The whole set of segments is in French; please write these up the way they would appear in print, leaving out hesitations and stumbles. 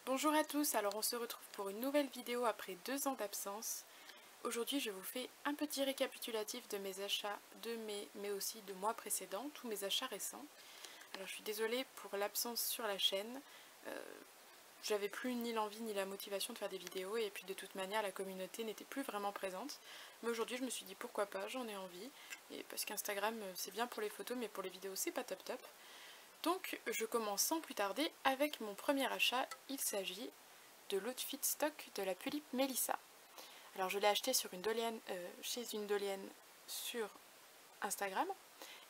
Bonjour à tous, alors on se retrouve pour une nouvelle vidéo après 2 ans d'absence. Aujourd'hui je vous fais un petit récapitulatif de mes achats de mai mais aussi de mois précédents, tous mes achats récents. Alors je suis désolée pour l'absence sur la chaîne, j'avais plus ni l'envie ni la motivation de faire des vidéos et puis de toute manière la communauté n'était plus vraiment présente. Mais aujourd'hui je me suis dit pourquoi pas, j'en ai envie, et parce qu'Instagram c'est bien pour les photos mais pour les vidéos c'est pas top top. Donc je commence sans plus tarder avec mon premier achat, il s'agit de l'outfit stock de la Pulippe Melissa. Alors je l'ai acheté sur chez une dolienne sur Instagram.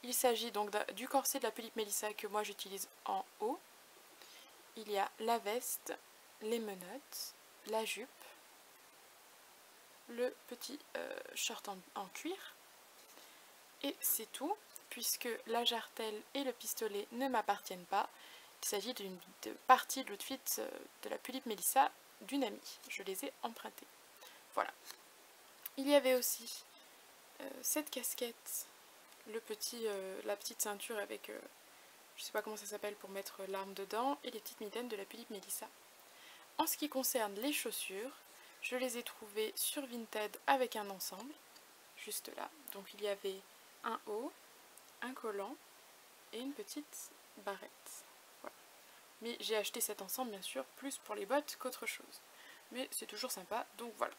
Il s'agit donc du corset de la Pulippe Melissa que moi j'utilise en haut. Il y a la veste, les menottes, la jupe, le petit short en cuir. Et c'est tout, puisque la jarretelle et le pistolet ne m'appartiennent pas. Il s'agit d'une partie de l'outfit de la Pulippe Melissa d'une amie. Je les ai empruntés. Voilà. Il y avait aussi cette casquette, la petite ceinture avec, je sais pas comment ça s'appelle pour mettre l'arme dedans, et les petites mitaines de la Pulippe Melissa. En ce qui concerne les chaussures, je les ai trouvées sur Vinted avec un ensemble, juste là. Donc il y avait un haut, un collant et une petite barrette. Voilà. Mais j'ai acheté cet ensemble bien sûr plus pour les bottes qu'autre chose. Mais c'est toujours sympa, donc voilà.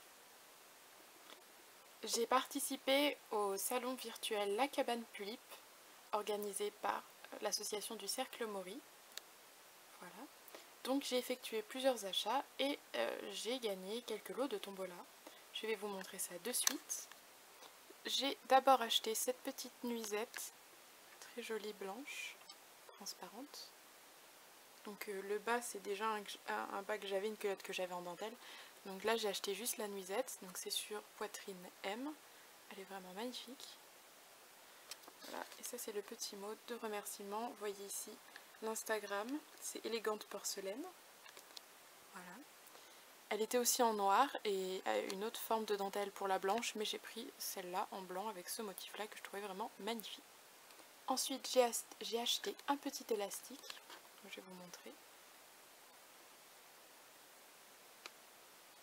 J'ai participé au salon virtuel La Cabane Pulippe, organisé par l'association du Cercle Maury. Voilà. Donc j'ai effectué plusieurs achats et j'ai gagné quelques lots de tombola. Je vais vous montrer ça de suite. J'ai d'abord acheté cette petite nuisette, très jolie blanche, transparente. Donc le bas c'est déjà un bas que j'avais, une culotte que j'avais en dentelle. Donc là j'ai acheté juste la nuisette, donc c'est sur poitrine M. Elle est vraiment magnifique. Voilà, et ça c'est le petit mot de remerciement. Vous voyez ici l'Instagram, c'est élégante porcelaine. Voilà. Elle était aussi en noir et une autre forme de dentelle pour la blanche, mais j'ai pris celle-là en blanc avec ce motif-là que je trouvais vraiment magnifique. Ensuite, j'ai acheté un petit élastique, je vais vous montrer.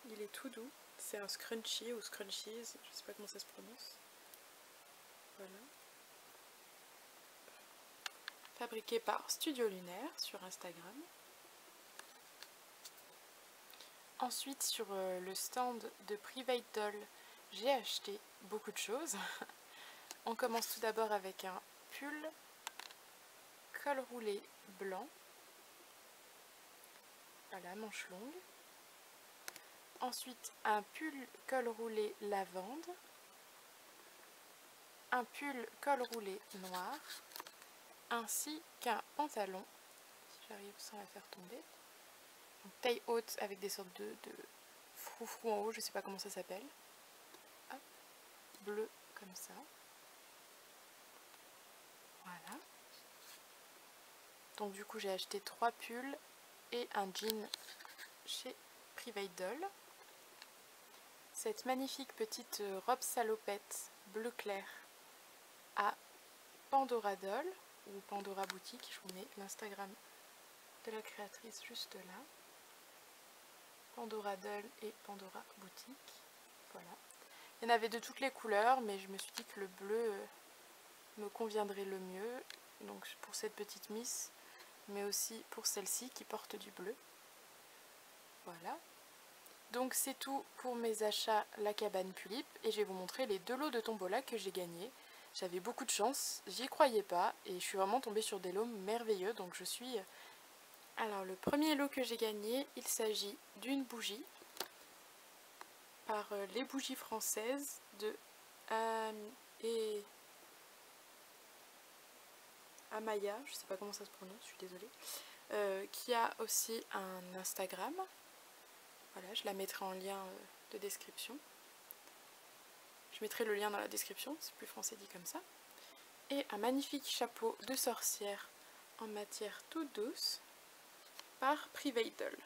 Il est tout doux, c'est un scrunchie ou scrunchies, je ne sais pas comment ça se prononce. Voilà. Fabriqué par Studio Lunaire sur Instagram. Ensuite, sur le stand de Private Doll, j'ai acheté beaucoup de choses. On commence tout d'abord avec un pull col roulé blanc, voilà, manche longue. Ensuite, un pull col roulé lavande, un pull col roulé noir, ainsi qu'un pantalon, si j'arrive sans la faire tomber, donc taille haute avec des sortes de froufrous en haut, je sais pas comment ça s'appelle, bleu comme ça, voilà. Donc du coup j'ai acheté 3 pulls et un jean chez Private Doll. Cette magnifique petite robe salopette bleu clair à Pandora Doll ou Pandora Boutique, je vous mets l'Instagram de la créatrice juste là. Pandora Doll et Pandora Boutique, voilà. Il y en avait de toutes les couleurs, mais je me suis dit que le bleu me conviendrait le mieux, donc pour cette petite miss, mais aussi pour celle-ci qui porte du bleu. Voilà. Donc c'est tout pour mes achats La Cabane Pulippe et je vais vous montrer les 2 lots de tombola que j'ai gagnés. J'avais beaucoup de chance, j'y croyais pas et je suis vraiment tombée sur des lots merveilleux, donc je suis... Alors le premier lot que j'ai gagné, il s'agit d'une bougie par les bougies françaises de Amaya, je sais pas comment ça se prononce, je suis désolée, qui a aussi un Instagram. Voilà, je la mettrai en lien de description. Je mettrai le lien dans la description, c'est plus français dit comme ça. Et un magnifique chapeau de sorcière en matière toute douce par Private Doll.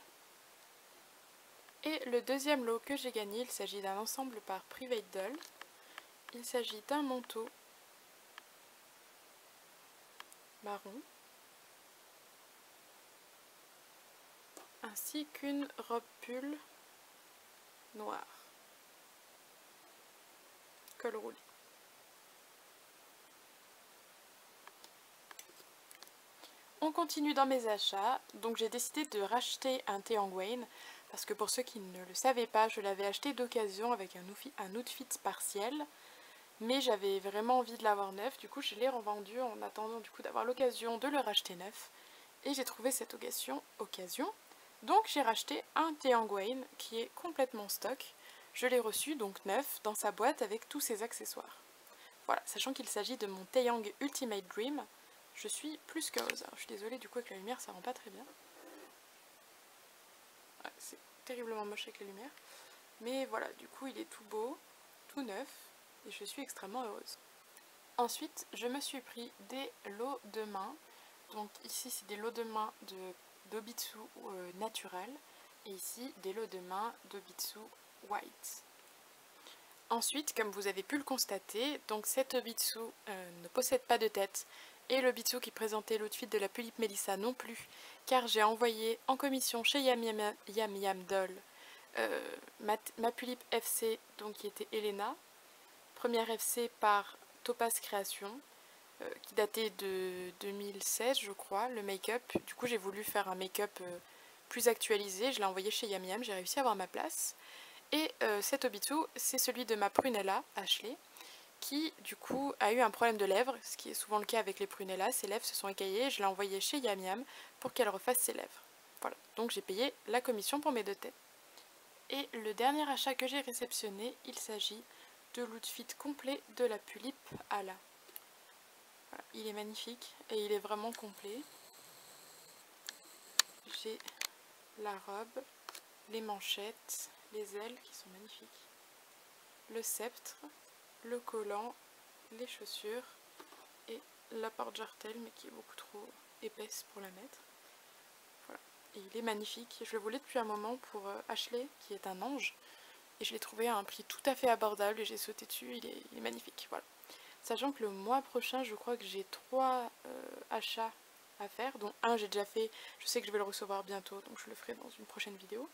Et le deuxième lot que j'ai gagné, il s'agit d'un ensemble par Private Doll. Il s'agit d'un manteau marron, un ainsi qu'une robe pull noire, col roulé. On continue dans mes achats, donc j'ai décidé de racheter un Taeyang Wayne, parce que pour ceux qui ne le savaient pas, je l'avais acheté d'occasion avec un outfit partiel, mais j'avais vraiment envie de l'avoir neuf, du coup je l'ai revendu en attendant du coup d'avoir l'occasion de le racheter neuf, et j'ai trouvé cette occasion, donc j'ai racheté un Taeyang Wayne qui est complètement stock. Je l'ai reçu donc neuf dans sa boîte avec tous ses accessoires. Voilà, sachant qu'il s'agit de mon Taeyang Ultimate Dream, je suis plus qu'heureuse. Alors, je suis désolée du coup avec la lumière ça rend pas très bien. Ouais, c'est terriblement moche avec la lumière. Mais voilà, du coup il est tout beau, tout neuf, et je suis extrêmement heureuse. Ensuite, je me suis pris des lots de main. Donc ici c'est des lots de main d'Obitsu naturel, et ici des lots de main d'Obitsu white. Ensuite, comme vous avez pu le constater, donc cet Obitsu ne possède pas de tête, et l'Obitsu qui présentait l'outfit de la Pulippe Melissa non plus, car j'ai envoyé en commission chez Yam Yam Doll ma Pulippe FC, donc qui était Elena, première FC par Topaz Création, qui datait de 2016 je crois, le make-up. Du coup j'ai voulu faire un make-up plus actualisé, je l'ai envoyé chez Yam Yam, j'ai réussi à avoir ma place. Et cet Obitsu, c'est celui de ma prunella, Ashley, qui du coup a eu un problème de lèvres, ce qui est souvent le cas avec les prunellas, ses lèvres se sont écaillées, je l'ai envoyé chez Yam Yam pour qu'elle refasse ses lèvres. Voilà, donc j'ai payé la commission pour mes deux têtes. Et le dernier achat que j'ai réceptionné, il s'agit de l'outfit complet de la Pulippe Ala. Voilà, il est magnifique et il est vraiment complet. J'ai la robe, les manchettes, les ailes qui sont magnifiques, le sceptre, le collant, les chaussures et la porte-jartelle mais qui est beaucoup trop épaisse pour la mettre. Voilà. Et il est magnifique, je le voulais depuis un moment pour Ashley qui est un ange et je l'ai trouvé à un prix tout à fait abordable et j'ai sauté dessus, il est magnifique. Voilà. Sachant que le mois prochain je crois que j'ai 3 achats à faire, dont un j'ai déjà fait, je sais que je vais le recevoir bientôt donc je le ferai dans une prochaine vidéo.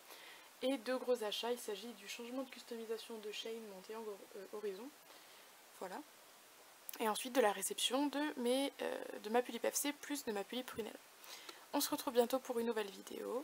Et 2 gros achats, il s'agit du changement de customisation de Shane, mon Taeyang Horizon. Voilà. Et ensuite de la réception de ma Pulippe FC plus de ma Pulippe Prunelle. On se retrouve bientôt pour une nouvelle vidéo.